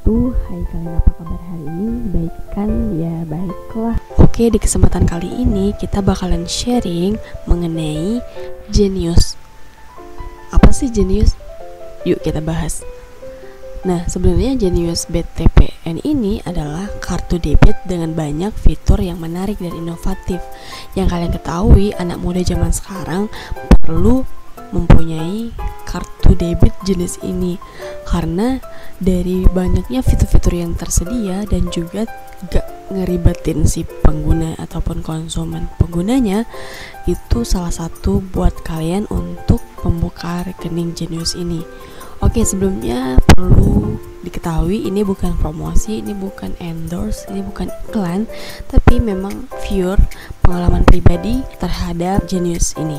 wabarakatuh. Hai kalian, apa kabar hari ini? Baik kan? Ya baiklah. Oke, di kesempatan kali ini kita bakalan sharing mengenai Genius. Apa sih Genius? Yuk kita bahas. Nah, sebenarnya Genius BTPN ini adalah kartu debit dengan banyak fitur yang menarik dan inovatif. Yang kalian ketahui, anak muda zaman sekarang perlu mempunyai kartu debit jenis ini karena dari banyaknya fitur-fitur yang tersedia dan juga gak ngeribetin si pengguna ataupun konsumen penggunanya, itu salah satu buat kalian untuk membuka rekening Genius ini. Oke, sebelumnya perlu diketahui ini bukan promosi, ini bukan endorse, ini bukan iklan, tapi memang pure pengalaman pribadi terhadap Genius ini.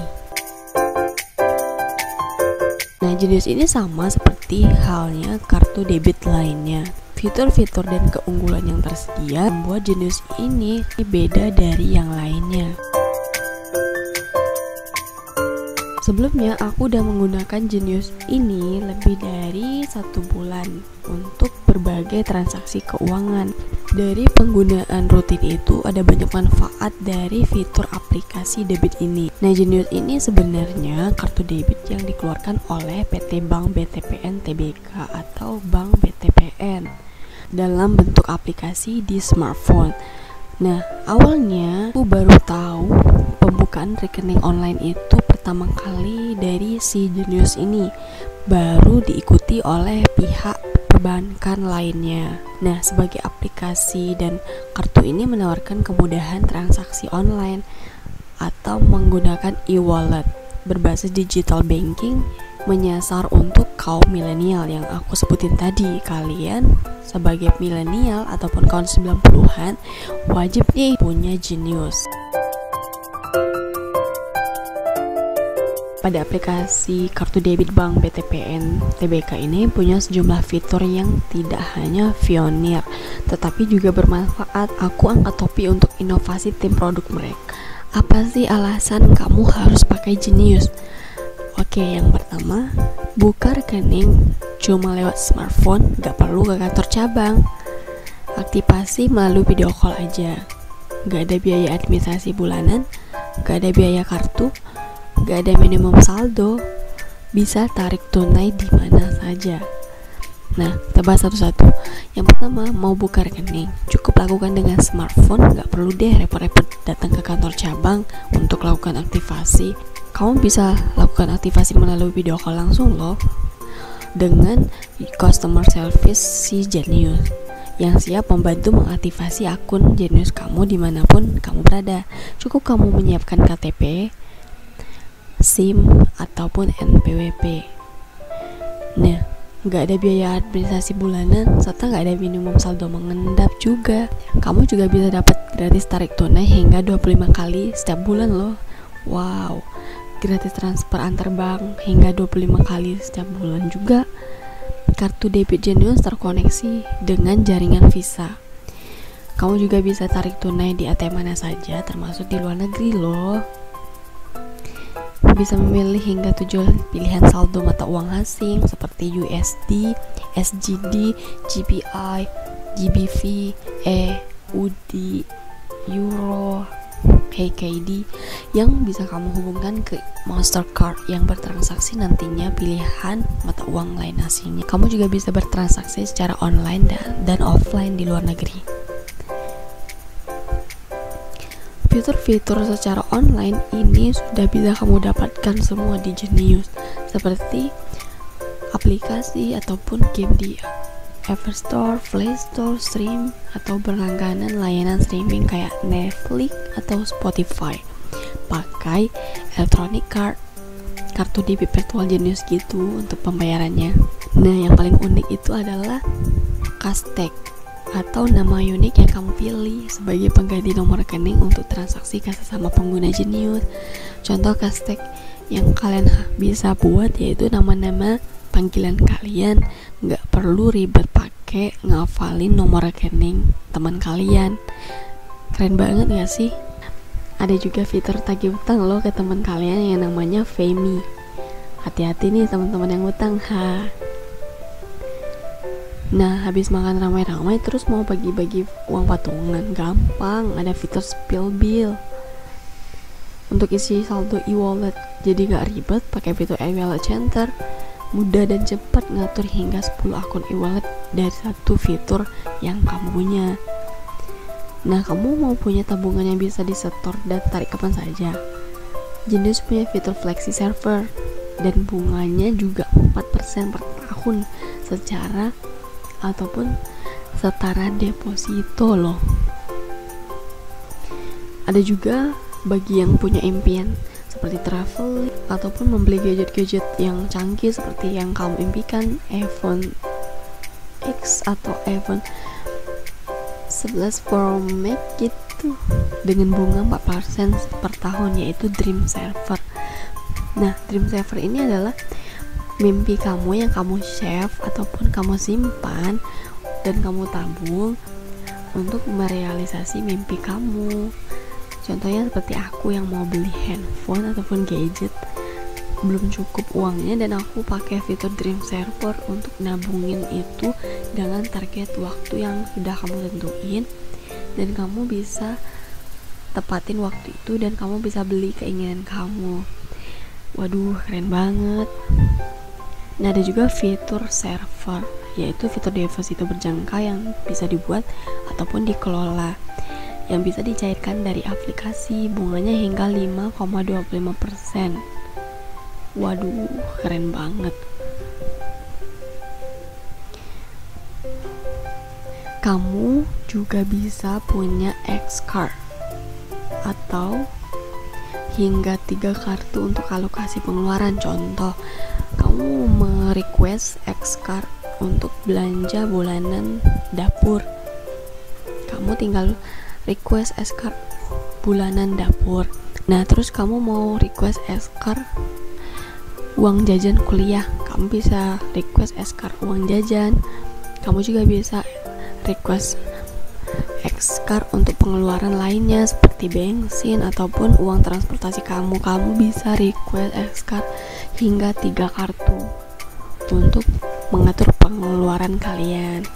Nah, Genius ini sama seperti halnya kartu debit lainnya. Fitur-fitur dan keunggulan yang tersedia membuat Genius ini beda dari yang lainnya. Sebelumnya aku udah menggunakan Genius ini lebih dari 1 bulan untuk berbagai transaksi keuangan. Dari penggunaan rutin itu ada banyak manfaat dari fitur aplikasi debit ini. Nah, Genius ini sebenarnya kartu debit yang dikeluarkan oleh PT Bank BTPN Tbk atau Bank BTPN dalam bentuk aplikasi di smartphone. Nah, awalnya aku baru tahu pembukaan rekening online itu pertama kali dari si Genius ini, baru diikuti oleh pihak perbankan lainnya. Nah, sebagai aplikasi dan kartu ini menawarkan kemudahan transaksi online atau menggunakan e-wallet berbasis digital banking, menyasar untuk kaum milenial yang aku sebutin tadi. Kalian sebagai milenial ataupun kaum 90-an wajib nih punya Genius. Pada aplikasi kartu debit Bank BTPN Tbk ini punya sejumlah fitur yang tidak hanya pionir tetapi juga bermanfaat. Aku angkat topi untuk inovasi tim produk mereka. Apa sih alasan kamu harus pakai Genius? Oke, yang pertama, buka rekening cuma lewat smartphone, gak perlu ke kantor cabang. Aktivasi melalui video call aja. Gak ada biaya administrasi bulanan, gak ada biaya kartu, gak ada minimum saldo, bisa tarik tunai di mana saja. Nah, kita bahas satu-satu. Yang pertama, mau buka rekening, cukup lakukan dengan smartphone, gak perlu deh repot-repot datang ke kantor cabang untuk lakukan aktivasi. Kamu bisa lakukan aktivasi melalui video call langsung loh, dengan customer service si Genius yang siap membantu mengaktifasi akun Genius kamu dimanapun kamu berada. Cukup kamu menyiapkan KTP, SIM ataupun NPWP. Nah, gak ada biaya administrasi bulanan serta gak ada minimum saldo mengendap juga. Kamu juga bisa dapat gratis tarik tunai hingga 25 kali setiap bulan loh. Wow, gratis transfer antar bank hingga 25 kali setiap bulan juga. Kartu debit Genius terkoneksi dengan jaringan Visa. Kamu juga bisa tarik tunai di ATM mana saja termasuk di luar negeri loh. Bisa memilih hingga 7 pilihan saldo mata uang asing seperti USD, SGD, GBP, GBV, UD, Euro, KKD yang bisa kamu hubungkan ke Mastercard yang bertransaksi nantinya pilihan mata uang lain asingnya. Kamu juga bisa bertransaksi secara online dan offline di luar negeri. Fitur-fitur secara online ini sudah bisa kamu dapatkan semua di Genius, seperti aplikasi ataupun game di App Store, Play Store, stream atau berlangganan layanan streaming kayak Netflix atau Spotify. Pakai electronic card, kartu debit virtual Genius gitu untuk pembayarannya. Nah, yang paling unik itu adalah Kastek atau nama unik yang kamu pilih sebagai pengganti nomor rekening untuk transaksi kas sama pengguna Genius. Contoh Kastek yang kalian bisa buat yaitu nama-nama panggilan kalian, nggak perlu ribet pakai ngafalin nomor rekening teman kalian. Keren banget gak sih? Ada juga fitur tagih utang loh ke teman kalian yang namanya Femi. Hati-hati nih teman-teman yang utang, ha. Nah, habis makan ramai-ramai terus mau bagi-bagi uang patungan, gampang, ada fitur spill bill. Untuk isi saldo e-wallet, jadi gak ribet pakai fitur e-wallet center. Mudah dan cepat ngatur hingga 10 akun e-wallet dari satu fitur yang kamu punya. Nah, kamu mau punya tabungan yang bisa disetor dan tarik kapan saja. Genius punya fitur flexi server dan bunganya juga 4% per tahun secara ataupun setara deposito loh. Ada juga bagi yang punya impian seperti travel ataupun membeli gadget-gadget yang canggih seperti yang kamu impikan, iPhone X atau iPhone 11 Pro Max gitu dengan bunga 4% per tahun, yaitu Dream Saver. Nah, Dream Saver ini adalah mimpi kamu yang kamu save ataupun kamu simpan dan kamu tabung untuk merealisasi mimpi kamu. Contohnya seperti aku yang mau beli handphone ataupun gadget, belum cukup uangnya dan aku pakai fitur Dream Saver untuk nabungin itu dengan target waktu yang sudah kamu tentuin, dan kamu bisa tepatin waktu itu dan kamu bisa beli keinginan kamu. Waduh, keren banget. Nah, ada juga fitur server, yaitu fitur deposito berjangka yang bisa dibuat ataupun dikelola, yang bisa dicairkan dari aplikasi, bunganya hingga 5,25%. Waduh, keren banget. Kamu juga bisa punya X-Card atau hingga 3 kartu untuk alokasi pengeluaran. Contoh, kamu merequest X-Card untuk belanja bulanan dapur. Kamu tinggal request X-Card bulanan dapur. Nah, terus kamu mau request X-Card uang jajan kuliah, kamu bisa request X-Card uang jajan. Kamu juga bisa request X-Card untuk pengeluaran lainnya seperti bensin ataupun uang transportasi kamu. Kamu bisa request X-Card hingga 3 kartu untuk mengatur pengeluaran kalian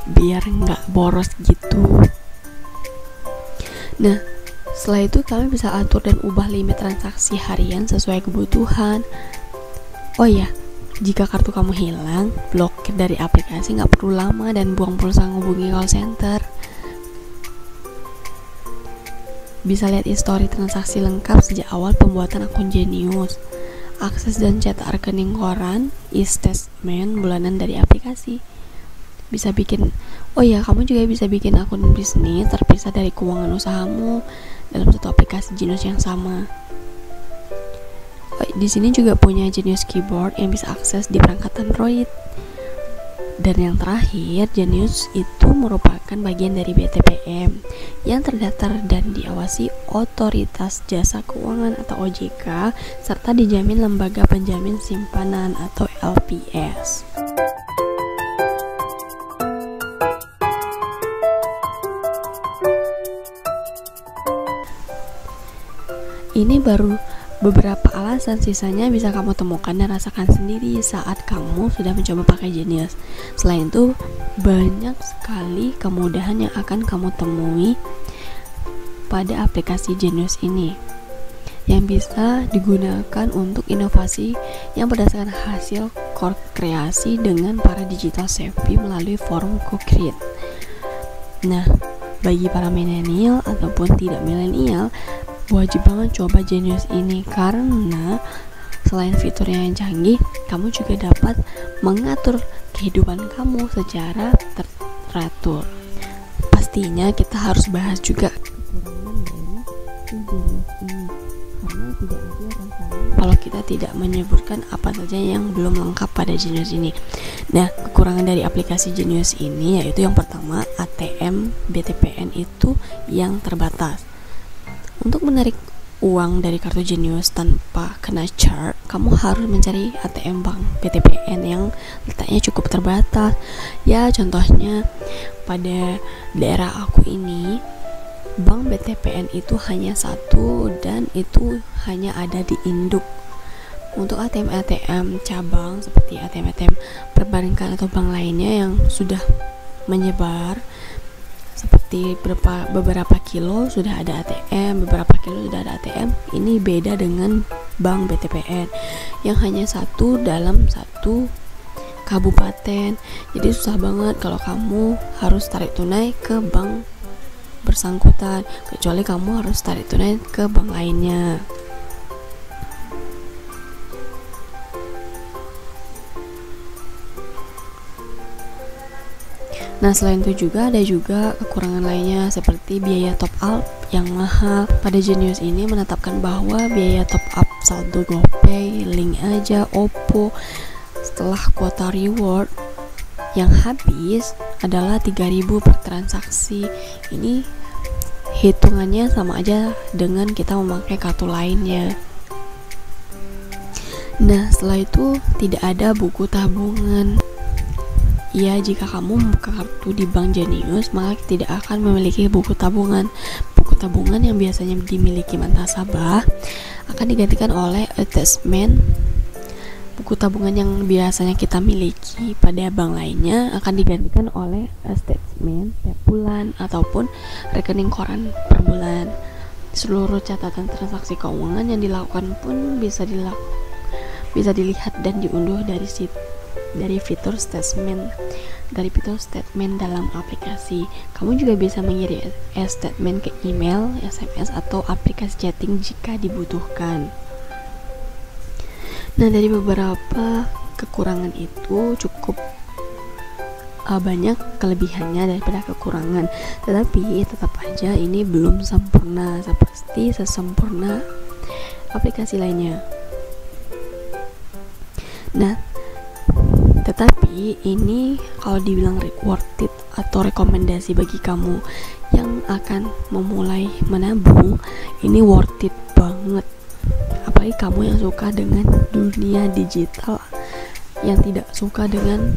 biar nggak boros gitu. Nah, setelah itu kalian bisa atur dan ubah limit transaksi harian sesuai kebutuhan. Oh ya, jika kartu kamu hilang, blokir dari aplikasi, nggak perlu lama dan buang pulsa ngubungi call center. Bisa lihat histori transaksi lengkap sejak awal pembuatan akun Genius. Akses dan cetak rekening koran, e-statement bulanan dari aplikasi. Bisa bikin, oh ya, kamu juga bisa bikin akun bisnis terpisah dari keuangan usahamu dalam satu aplikasi Genius yang sama. Di sini juga punya Genius Keyboard yang bisa akses di perangkat Android. Dan yang terakhir, Genius itu merupakan bagian dari BTPM yang terdaftar dan diawasi Otoritas Jasa Keuangan atau OJK serta dijamin Lembaga Penjamin Simpanan atau LPS. Ini baru beberapa alasan, sisanya bisa kamu temukan dan rasakan sendiri saat kamu sudah mencoba pakai Genius. Selain itu, banyak sekali kemudahan yang akan kamu temui pada aplikasi Genius ini yang bisa digunakan untuk inovasi yang berdasarkan hasil kreasi dengan para digital savvy melalui forum co-create. Nah, bagi para milenial ataupun tidak milenial, wajib banget coba Genius ini karena selain fiturnya yang canggih, kamu juga dapat mengatur kehidupan kamu secara teratur. Pastinya kita harus bahas juga kekurangan dari Genius ini karena tidak adil rasanya kalau kita tidak menyebutkan apa saja yang belum lengkap pada Genius ini. Nah, kekurangan dari aplikasi Genius ini yaitu yang pertama, ATM BTPN itu yang terbatas. Untuk menarik uang dari kartu Genius tanpa kena charge, kamu harus mencari ATM bank BTPN yang letaknya cukup terbatas. Ya, contohnya pada daerah aku ini, bank BTPN itu hanya satu dan itu hanya ada di induk. Untuk ATM cabang seperti ATM perbankan atau bank lainnya yang sudah menyebar, seperti beberapa kilo sudah ada ATM, beberapa kilo sudah ada ATM. Ini beda dengan bank BTPN yang hanya satu dalam satu kabupaten. Jadi susah banget kalau kamu harus tarik tunai ke bank bersangkutan, kecuali kamu harus tarik tunai ke bank lainnya. Nah, selain itu ada juga kekurangan lainnya seperti biaya top up yang mahal. Pada Genius ini menetapkan bahwa biaya top up saldo GoPay, Link Aja, Oppo setelah kuota reward yang habis adalah 3.000 per transaksi. Ini hitungannya sama aja dengan kita memakai kartu lainnya. Nah, setelah itu tidak ada buku tabungan. Ya, jika kamu membuka kartu di Bank Genius, maka tidak akan memiliki buku tabungan. Buku tabungan yang biasanya dimiliki nasabah akan digantikan oleh attachment. Buku tabungan yang biasanya kita miliki pada bank lainnya akan digantikan oleh statement tiap bulan ataupun rekening koran per bulan. Seluruh catatan transaksi keuangan yang dilakukan pun bisa dilihat dan diunduh dari fitur statement dalam aplikasi. Kamu juga bisa mengirim statement ke email, SMS atau aplikasi chatting jika dibutuhkan. Nah, dari beberapa kekurangan itu cukup banyak kelebihannya daripada kekurangan, tetapi tetap aja ini belum sempurna seperti sesempurna aplikasi lainnya. Nah, tetapi ini kalau dibilang worth it atau rekomendasi bagi kamu yang akan memulai menabung, ini worth it banget. Apalagi kamu yang suka dengan dunia digital, yang tidak suka dengan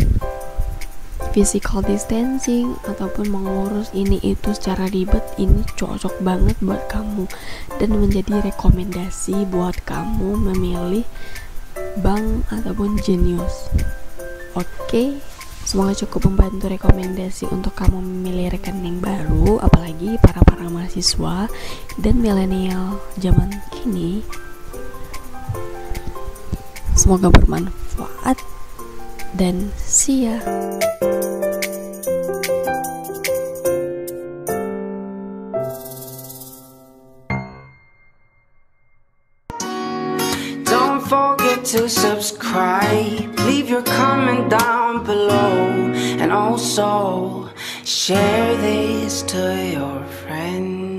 physical distancing ataupun mengurus ini itu secara ribet, ini cocok banget buat kamu dan menjadi rekomendasi buat kamu memilih bank ataupun Genius. Oke, semoga cukup membantu rekomendasi untuk kamu memilih rekening baru, apalagi para mahasiswa dan milenial zaman kini. Semoga bermanfaat dan see ya. Don't forget to subscribe, leave your comment down below, and also share this to your friends.